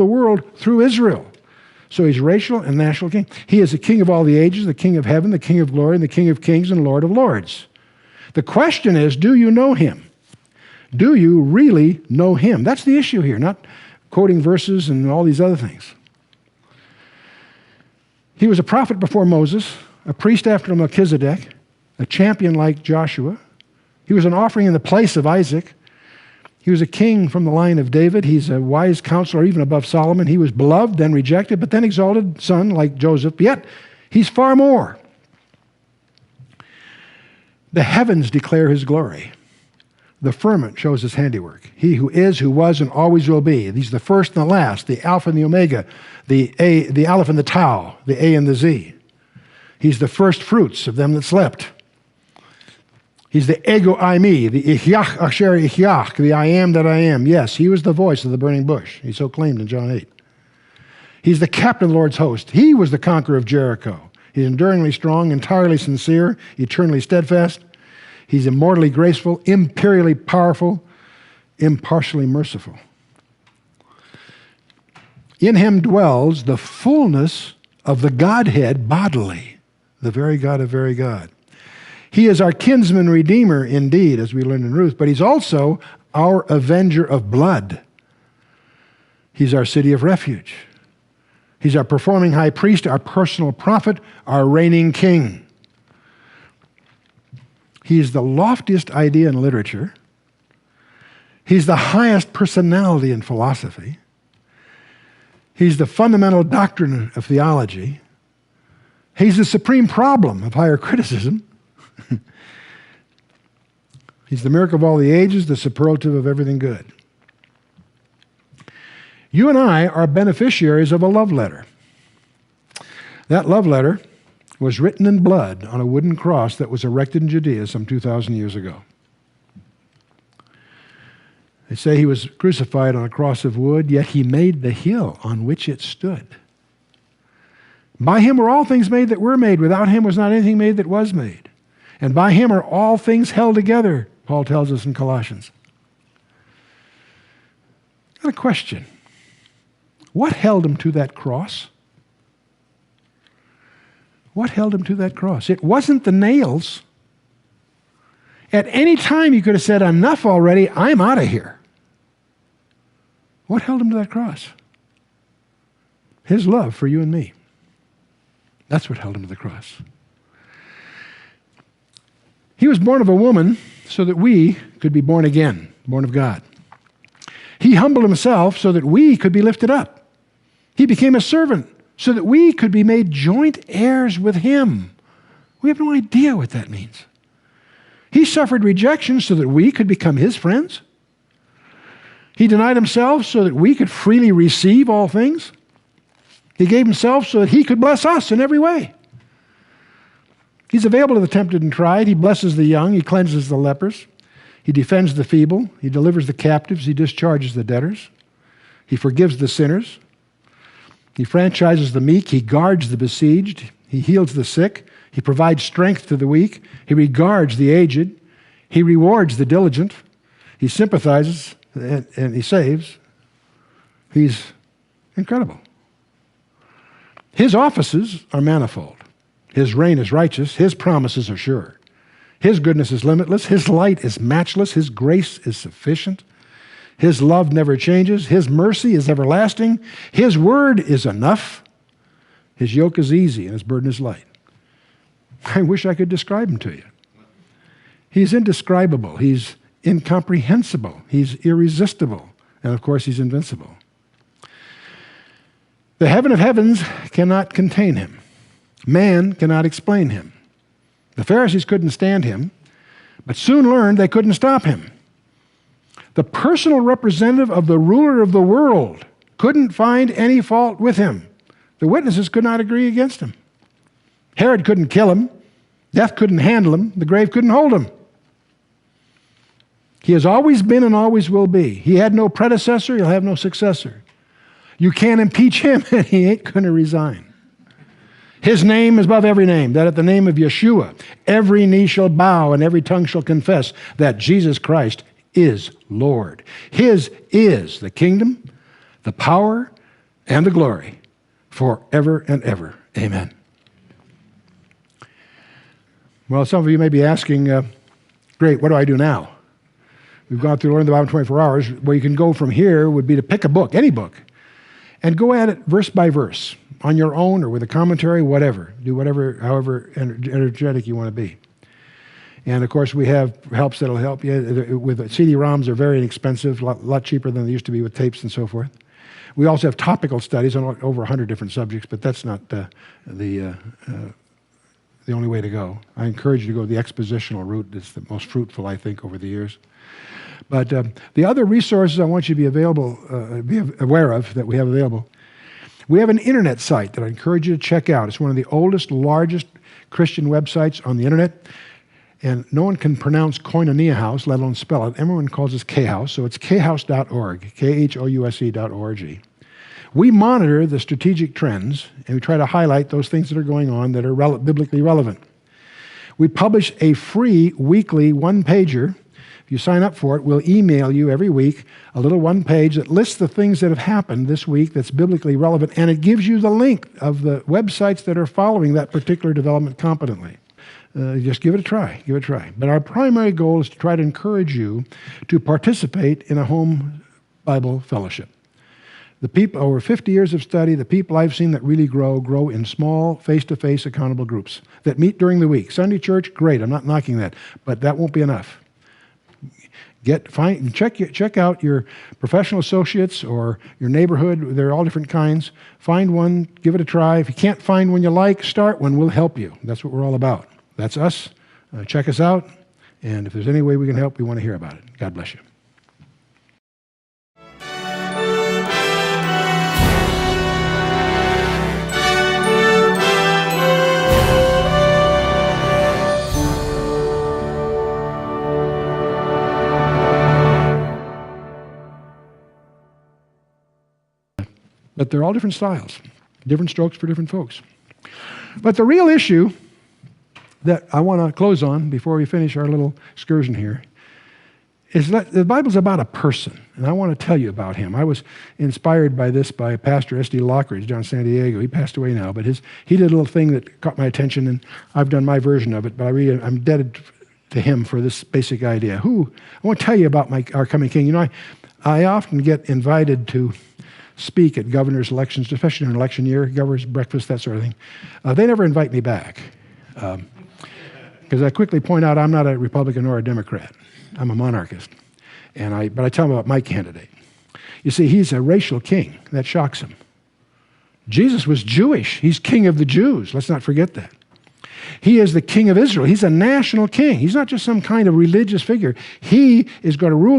the world through Israel. So he's racial and national king. He is the king of all the ages, the king of heaven, the king of glory, and the king of kings and Lord of lords. The question is, do you know him? Do you really know him? That's the issue here, not quoting verses and all these other things. He was a prophet before Moses, a priest after Melchizedek, a champion like Joshua. He was an offering in the place of Isaac. He was a king from the line of David. He's a wise counselor, even above Solomon. He was beloved, then rejected, but then exalted son like Joseph. Yet, he's far more. The heavens declare his glory. The firmament shows his handiwork. He who is, who was, and always will be. He's the first and the last, the Alpha and the Omega, the Aleph and the Tau, the A and the Z. He's the first fruits of them that slept. He's the Ego Eimi, the Ihyach Asher Ihyach, the I am that I am. Yes, he was the voice of the burning bush. He so claimed in John 8. He's the captain of the Lord's host. He was the conqueror of Jericho. He's enduringly strong, entirely sincere, eternally steadfast. He's immortally graceful, imperially powerful, impartially merciful. In him dwells the fullness of the Godhead bodily, the very God of very God. He is our kinsman redeemer indeed, as we learned in Ruth, but he's also our avenger of blood. He's our city of refuge. He's our performing high priest, our personal prophet, our reigning king. He's the loftiest idea in literature. He's the highest personality in philosophy. He's the fundamental doctrine of theology. He's the supreme problem of higher criticism. He's the miracle of all the ages, the superlative of everything good. You and I are beneficiaries of a love letter. That love letter was written in blood on a wooden cross that was erected in Judea some 2,000 years ago. They say he was crucified on a cross of wood, yet he made the hill on which it stood. By him were all things made that were made. Without him was not anything made that was made. And by him are all things held together, Paul tells us in Colossians. Got a question. What held him to that cross? What held him to that cross? It wasn't the nails. At any time he could have said, enough already, I'm out of here. What held him to that cross? His love for you and me. That's what held him to the cross. He was born of a woman so that we could be born again, born of God. He humbled himself so that we could be lifted up. He became a servant so that we could be made joint heirs with him. We have no idea what that means. He suffered rejection so that we could become his friends. He denied himself so that we could freely receive all things. He gave himself so that he could bless us in every way. He's available to the tempted and tried. He blesses the young. He cleanses the lepers. He defends the feeble. He delivers the captives. He discharges the debtors. He forgives the sinners. He franchises the meek. He guards the besieged. He heals the sick. He provides strength to the weak. He regards the aged. He rewards the diligent. He sympathizes and he saves. He's incredible. His offices are manifold. His reign is righteous. His promises are sure. His goodness is limitless. His light is matchless. His grace is sufficient. His love never changes. His mercy is everlasting. His word is enough. His yoke is easy and his burden is light. I wish I could describe him to you. He's indescribable. He's incomprehensible. He's irresistible. And of course, he's invincible. The heaven of heavens cannot contain him. Man cannot explain him. The Pharisees couldn't stand him, but soon learned they couldn't stop him. The personal representative of the ruler of the world couldn't find any fault with him. The witnesses could not agree against him. Herod couldn't kill him. Death couldn't handle him. The grave couldn't hold him. He has always been and always will be. He had no predecessor. He'll have no successor. You can't impeach him, and he ain't going to resign. His name is above every name, that at the name of Yeshua, every knee shall bow and every tongue shall confess that Jesus Christ is Lord. His is the kingdom, the power, and the glory forever and ever. Amen. Well, some of you may be asking, great, what do I do now? We've gone through Learn the Bible in 24 hours. Where you can go from here would be to pick a book, any book, and go at it verse by verse, on your own or with a commentary, whatever. Do whatever, however energetic you want to be. And of course, we have helps that'll help you. With CD-ROMs, they're very inexpensive, a lot cheaper than they used to be with tapes and so forth. We also have topical studies on over 100 different subjects, but that's not the only way to go. I encourage you to go the expositional route. It's the most fruitful, I think, over the years. But the other resources I want you to be aware of that we have available. We have an internet site that I encourage you to check out. It's one of the oldest, largest Christian websites on the internet. And no one can pronounce Koinonia House, let alone spell it. Everyone calls us K-House, so it's khouse.org, khouse.org. We monitor the strategic trends, and we try to highlight those things that are going on that are biblically relevant. We publish a free weekly one-pager. If you sign up for it, we'll email you every week a little one-page that lists the things that have happened this week that's biblically relevant, and it gives you the link of the websites that are following that particular development competently. Just give it a try. Give it a try. But our primary goal is to try to encourage you to participate in a home Bible fellowship. The people, over 50 years of study, the people I've seen that really grow in small, face-to-face accountable groups that meet during the week. Sunday church, great. I'm not knocking that. But that won't be enough. Check out your professional associates or your neighborhood. They're all different kinds. Find one, give it a try. If you can't find one you like, start one. We'll help you. That's what we're all about. That's us. Check us out. And if there's any way we can help, we want to hear about it. God bless you. But they're all different styles, different strokes for different folks. But the real issue that I want to close on before we finish our little excursion here is that the Bible's about a person, and I want to tell you about him. I was inspired by this by Pastor S.D. Lockridge down in San Diego. He passed away now, but he did a little thing that caught my attention, and I've done my version of it, but I'm indebted to him for this basic idea. I want to tell you about our coming king. You know, I often get invited to speak at governor's elections, especially in an election year, governor's breakfast, that sort of thing. They never invite me back. Because I quickly point out I'm not a Republican or a Democrat. I'm a monarchist. But I tell them about my candidate. You see, he's a racial king. That shocks him. Jesus was Jewish. He's king of the Jews. Let's not forget that. He is the king of Israel. He's a national king. He's not just some kind of religious figure. He is going to rule